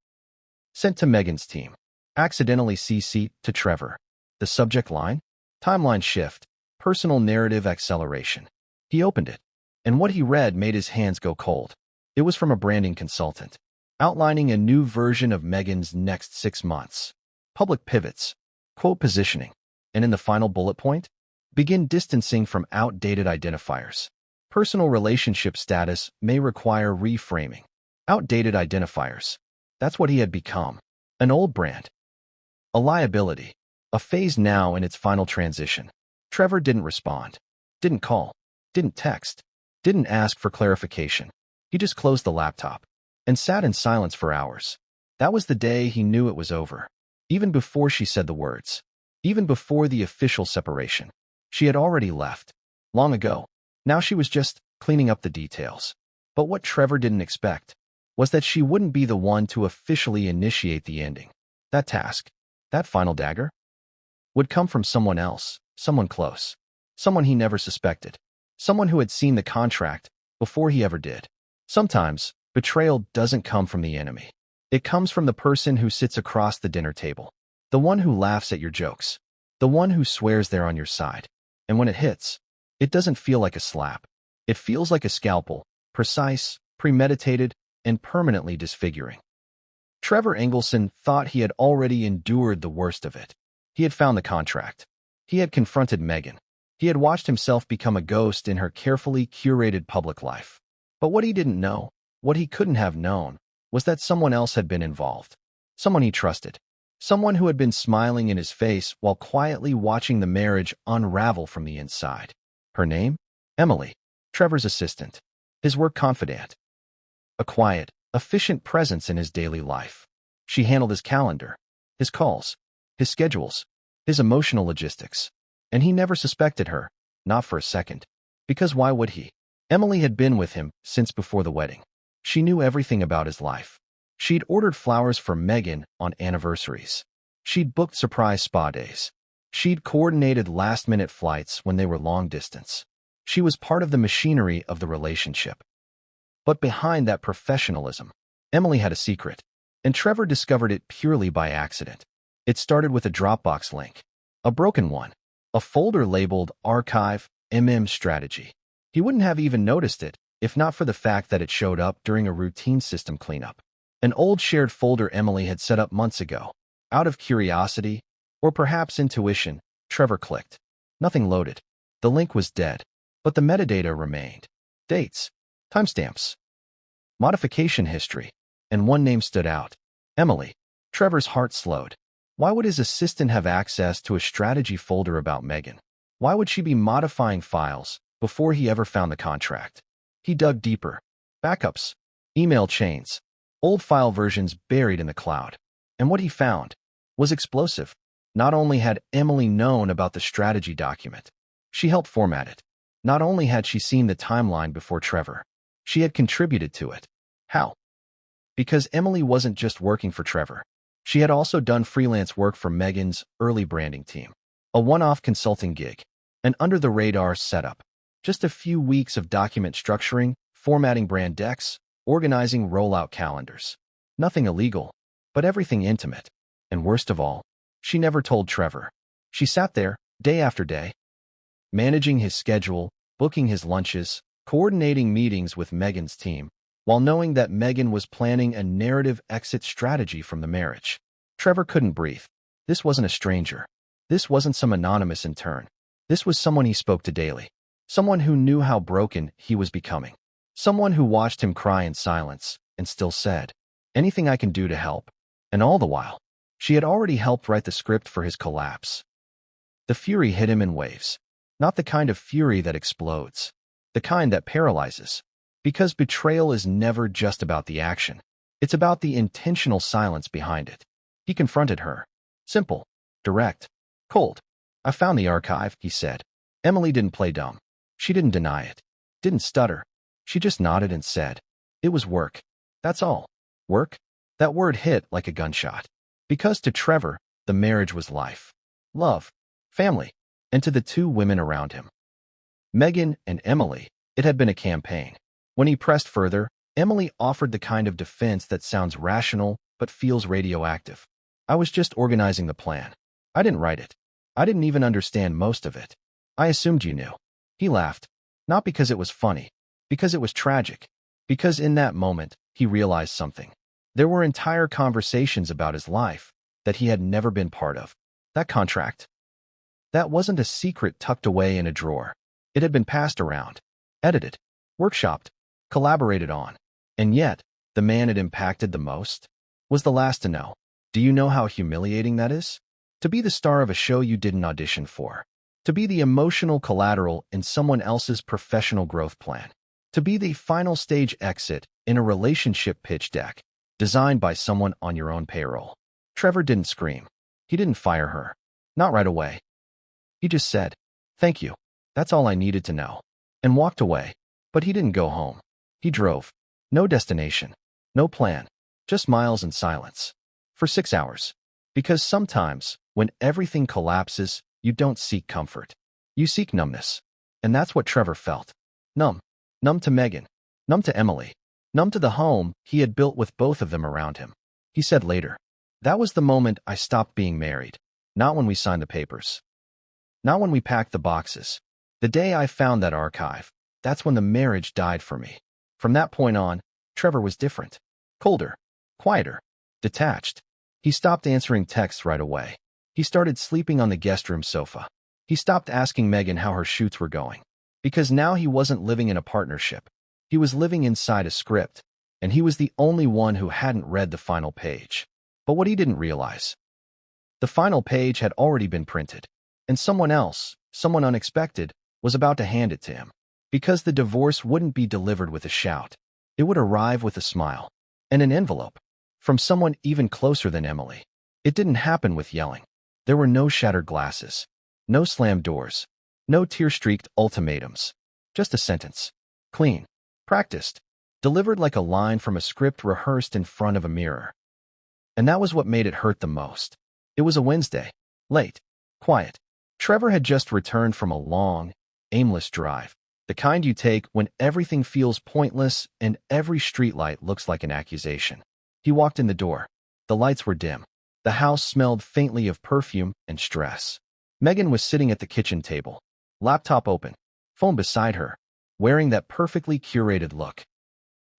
Sent to Meghan's team. Accidentally CC'd to Trevor. The subject line? Timeline shift. Personal narrative acceleration. He opened it. And what he read made his hands go cold. It was from a branding consultant, outlining a new version of Meghan's next 6 months. Public pivots. Quote positioning. And in the final bullet point, begin distancing from outdated identifiers. Personal relationship status may require reframing. Outdated identifiers. That's what he had become. An old brand. A liability. A phase now in its final transition. Trevor didn't respond. Didn't call. Didn't text. Didn't ask for clarification. He just closed the laptop and sat in silence for hours. That was the day he knew it was over. Even before she said the words. Even before the official separation. She had already left. Long ago. Now she was just cleaning up the details. But what Trevor didn't expect was that she wouldn't be the one to officially initiate the ending. That task, that final dagger, would come from someone else, someone close, someone he never suspected, someone who had seen the contract before he ever did. Sometimes, betrayal doesn't come from the enemy. It comes from the person who sits across the dinner table, the one who laughs at your jokes, the one who swears they're on your side. And when it hits, it doesn't feel like a slap. It feels like a scalpel, precise, premeditated, and permanently disfiguring. Trevor Engelson thought he had already endured the worst of it. He had found the contract. He had confronted Meghan. He had watched himself become a ghost in her carefully curated public life. But what he didn't know, what he couldn't have known, was that someone else had been involved. Someone he trusted. Someone who had been smiling in his face while quietly watching the marriage unravel from the inside. Her name? Emily, Trevor's assistant. His work confidant. A quiet, efficient presence in his daily life. She handled his calendar, his calls, his schedules, his emotional logistics. And he never suspected her, not for a second. Because why would he? Emily had been with him since before the wedding. She knew everything about his life. She'd ordered flowers for Meghan on anniversaries. She'd booked surprise spa days. She'd coordinated last-minute flights when they were long distance. She was part of the machinery of the relationship. But behind that professionalism, Emily had a secret, and Trevor discovered it purely by accident. It started with a Dropbox link, a broken one, a folder labeled Archive Strategy. He wouldn't have even noticed it if not for the fact that it showed up during a routine system cleanup. An old shared folder Emily had set up months ago. Out of curiosity, or perhaps intuition, Trevor clicked. Nothing loaded. The link was dead, but the metadata remained. Dates, timestamps, modification history, and one name stood out. Emily. Trevor's heart slowed. Why would his assistant have access to a strategy folder about Meghan? Why would she be modifying files before he ever found the contract? He dug deeper. Backups, email chains, old file versions buried in the cloud. And what he found was explosive. Not only had Emily known about the strategy document, she helped format it. Not only had she seen the timeline before Trevor, she had contributed to it. How? Because Emily wasn't just working for Trevor. She had also done freelance work for Meghan's early branding team. A one-off consulting gig. An under-the-radar setup. Just a few weeks of document structuring, formatting brand decks, organizing rollout calendars. Nothing illegal, but everything intimate. And worst of all, she never told Trevor. She sat there, day after day, managing his schedule, booking his lunches, coordinating meetings with Meghan's team, while knowing that Meghan was planning a narrative exit strategy from the marriage. Trevor couldn't breathe. This wasn't a stranger. This wasn't some anonymous intern. This was someone he spoke to daily. Someone who knew how broken he was becoming. Someone who watched him cry in silence and still said, "Anything I can do to help?" And all the while, she had already helped write the script for his collapse. The fury hit him in waves. Not the kind of fury that explodes. The kind that paralyzes. Because betrayal is never just about the action. It's about the intentional silence behind it. He confronted her. Simple. Direct. Cold. "I found the archive," he said. Emily didn't play dumb. She didn't deny it. Didn't stutter. She just nodded and said, "It was work. That's all." Work? That word hit like a gunshot. Because to Trevor, the marriage was life. Love. Family. And to the two women around him, Meghan and Emily, it had been a campaign. When he pressed further, Emily offered the kind of defense that sounds rational but feels radioactive. "I was just organizing the plan. I didn't write it. I didn't even understand most of it. I assumed you knew." He laughed, not because it was funny, because it was tragic, because in that moment, he realized something. There were entire conversations about his life that he had never been part of. That contract. That wasn't a secret tucked away in a drawer. It had been passed around, edited, workshopped, collaborated on. And yet, the man it impacted the most was the last to know. Do you know how humiliating that is? To be the star of a show you didn't audition for. To be the emotional collateral in someone else's professional growth plan. To be the final stage exit in a relationship pitch deck designed by someone on your own payroll. Trevor didn't scream. He didn't fire her. Not right away. He just said, "Thank you. That's all I needed to know," and walked away. But he didn't go home. He drove. No destination. No plan. Just miles and silence. For 6 hours. Because sometimes, when everything collapses, you don't seek comfort. You seek numbness. And that's what Trevor felt. Numb. Numb to Meghan. Numb to Emily. Numb to the home he had built with both of them around him. He said later, "That was the moment I stopped being married. Not when we signed the papers. Not when we packed the boxes. The day I found that archive, that's when the marriage died for me." From that point on, Trevor was different. Colder. Quieter. Detached. He stopped answering texts right away. He started sleeping on the guest room sofa. He stopped asking Meghan how her shoots were going. Because now he wasn't living in a partnership. He was living inside a script, and he was the only one who hadn't read the final page. But what he didn't realize, the final page had already been printed, and someone else, someone unexpected, was about to hand it to him. Because the divorce wouldn't be delivered with a shout. It would arrive with a smile and an envelope from someone even closer than Emily. It didn't happen with yelling. There were no shattered glasses, no slammed doors, no tear-streaked ultimatums. Just a sentence. Clean. Practiced. Delivered like a line from a script rehearsed in front of a mirror. And that was what made it hurt the most. It was a Wednesday. Late. Quiet. Trevor had just returned from a long, aimless drive. The kind you take when everything feels pointless and every streetlight looks like an accusation. He walked in the door. The lights were dim. The house smelled faintly of perfume and stress. Meghan was sitting at the kitchen table, laptop open, phone beside her, wearing that perfectly curated look.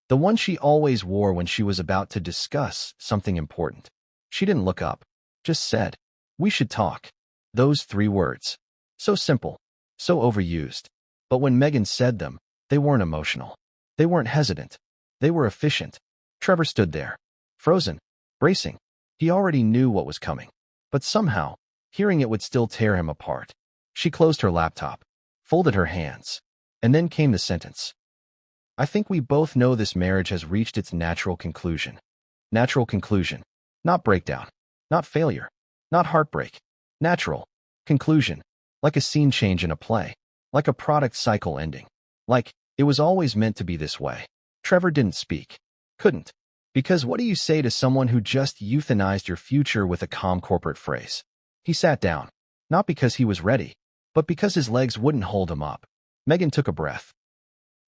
The one she always wore when she was about to discuss something important. She didn't look up, just said, "We should talk." Those 3 words. So simple, so overused. But when Meghan said them, they weren't emotional. They weren't hesitant. They were efficient. Trevor stood there, frozen, bracing. He already knew what was coming. But somehow, hearing it would still tear him apart. She closed her laptop, folded her hands, and then came the sentence. "I think we both know this marriage has reached its natural conclusion." Natural conclusion. Not breakdown. Not failure. Not heartbreak. Natural. Conclusion. Like a scene change in a play. Like a product cycle ending. Like, it was always meant to be this way. Trevor didn't speak. Couldn't. Because what do you say to someone who just euthanized your future with a calm corporate phrase? He sat down. Not because he was ready, but because his legs wouldn't hold him up. Meghan took a breath.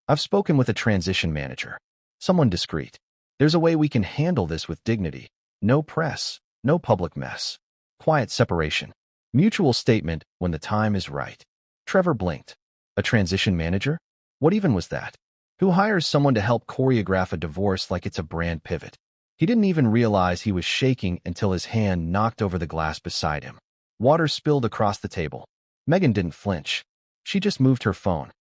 "I've spoken with a transition manager. Someone discreet. There's a way we can handle this with dignity. No press. No public mess. Quiet separation. Mutual statement when the time is right." Trevor blinked. A transition manager? What even was that? Who hires someone to help choreograph a divorce like it's a brand pivot? He didn't even realize he was shaking until his hand knocked over the glass beside him. Water spilled across the table. Meghan didn't flinch. She just moved her phone.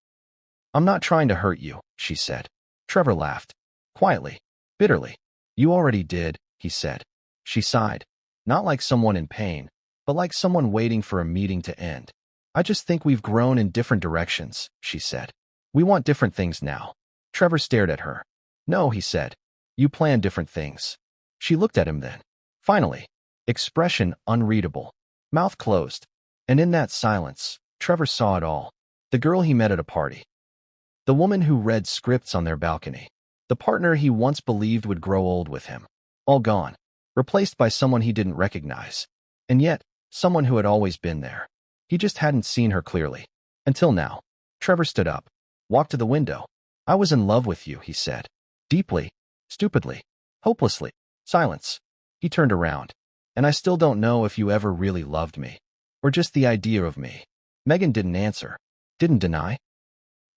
"I'm not trying to hurt you," she said. Trevor laughed. Quietly. Bitterly. You already did, he said. She sighed. Not like someone in pain, but like someone waiting for a meeting to end. I just think we've grown in different directions, she said. We want different things now. Trevor stared at her. No, he said. You plan different things. She looked at him then. Finally. Expression unreadable. Mouth closed. And in that silence, Trevor saw it all. The girl he met at a party. The woman who read scripts on their balcony. The partner he once believed would grow old with him. All gone. Replaced by someone he didn't recognize. And yet, someone who had always been there. He just hadn't seen her clearly. Until now. Trevor stood up. Walked to the window. I was in love with you, he said. Deeply. Stupidly. Hopelessly. Silence. He turned around. And I still don't know if you ever really loved me. Or just the idea of me. Meghan didn't answer. Didn't deny.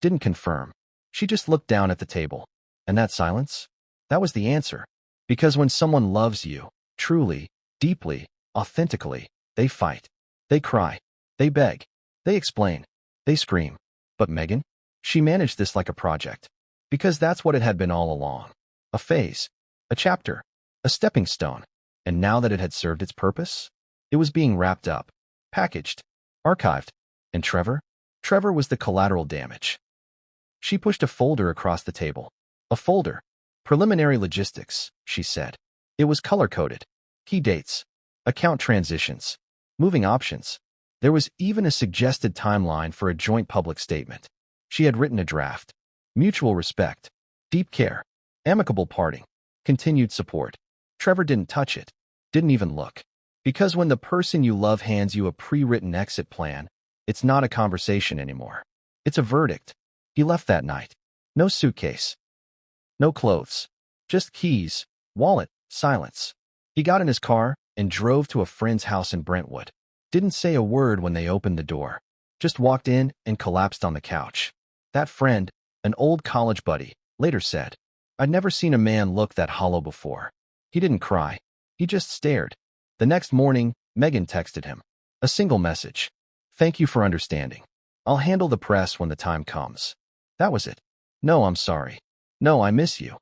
Didn't confirm. She just looked down at the table. And that silence? That was the answer. Because when someone loves you, truly, deeply, authentically, they fight. They cry. They beg. They explain. They scream. But Meghan? She managed this like a project. Because that's what it had been all along. A phase. A chapter. A stepping stone. And now that it had served its purpose, it was being wrapped up, packaged, archived. And Trevor? Trevor was the collateral damage. She pushed a folder across the table. A folder. Preliminary logistics, she said. It was color-coded. Key dates. Account transitions. Moving options. There was even a suggested timeline for a joint public statement. She had written a draft. Mutual respect. Deep care. Amicable parting. Continued support. Trevor didn't touch it. Didn't even look. Because when the person you love hands you a pre-written exit plan, it's not a conversation anymore. It's a verdict. He left that night. No suitcase. No clothes. Just keys, wallet, silence. He got in his car and drove to a friend's house in Brentwood. Didn't say a word when they opened the door. Just walked in and collapsed on the couch. That friend, an old college buddy, later said, I'd never seen a man look that hollow before. He didn't cry. He just stared. The next morning, Meghan texted him. A single message. Thank you for understanding. I'll handle the press when the time comes. That was it. No, I'm sorry. No, I miss you.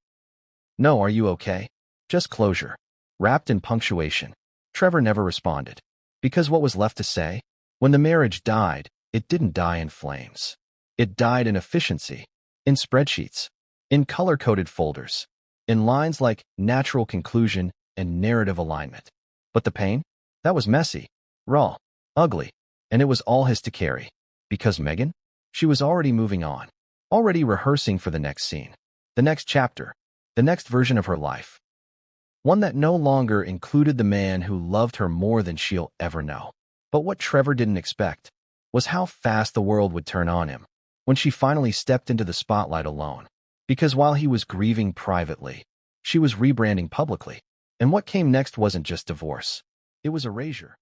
No, are you okay? Just closure. Wrapped in punctuation. Trevor never responded. Because what was left to say? When the marriage died, it didn't die in flames. It died in efficiency. In spreadsheets. In color-coded folders. In lines like natural conclusion and narrative alignment. But the pain? That was messy. Raw. Ugly. And it was all his to carry. Because Meghan? She was already moving on. Already rehearsing for the next scene. The next chapter. The next version of her life. One that no longer included the man who loved her more than she'll ever know. But what Trevor didn't expect was how fast the world would turn on him when she finally stepped into the spotlight alone. Because while he was grieving privately, she was rebranding publicly. And what came next wasn't just divorce. It was erasure.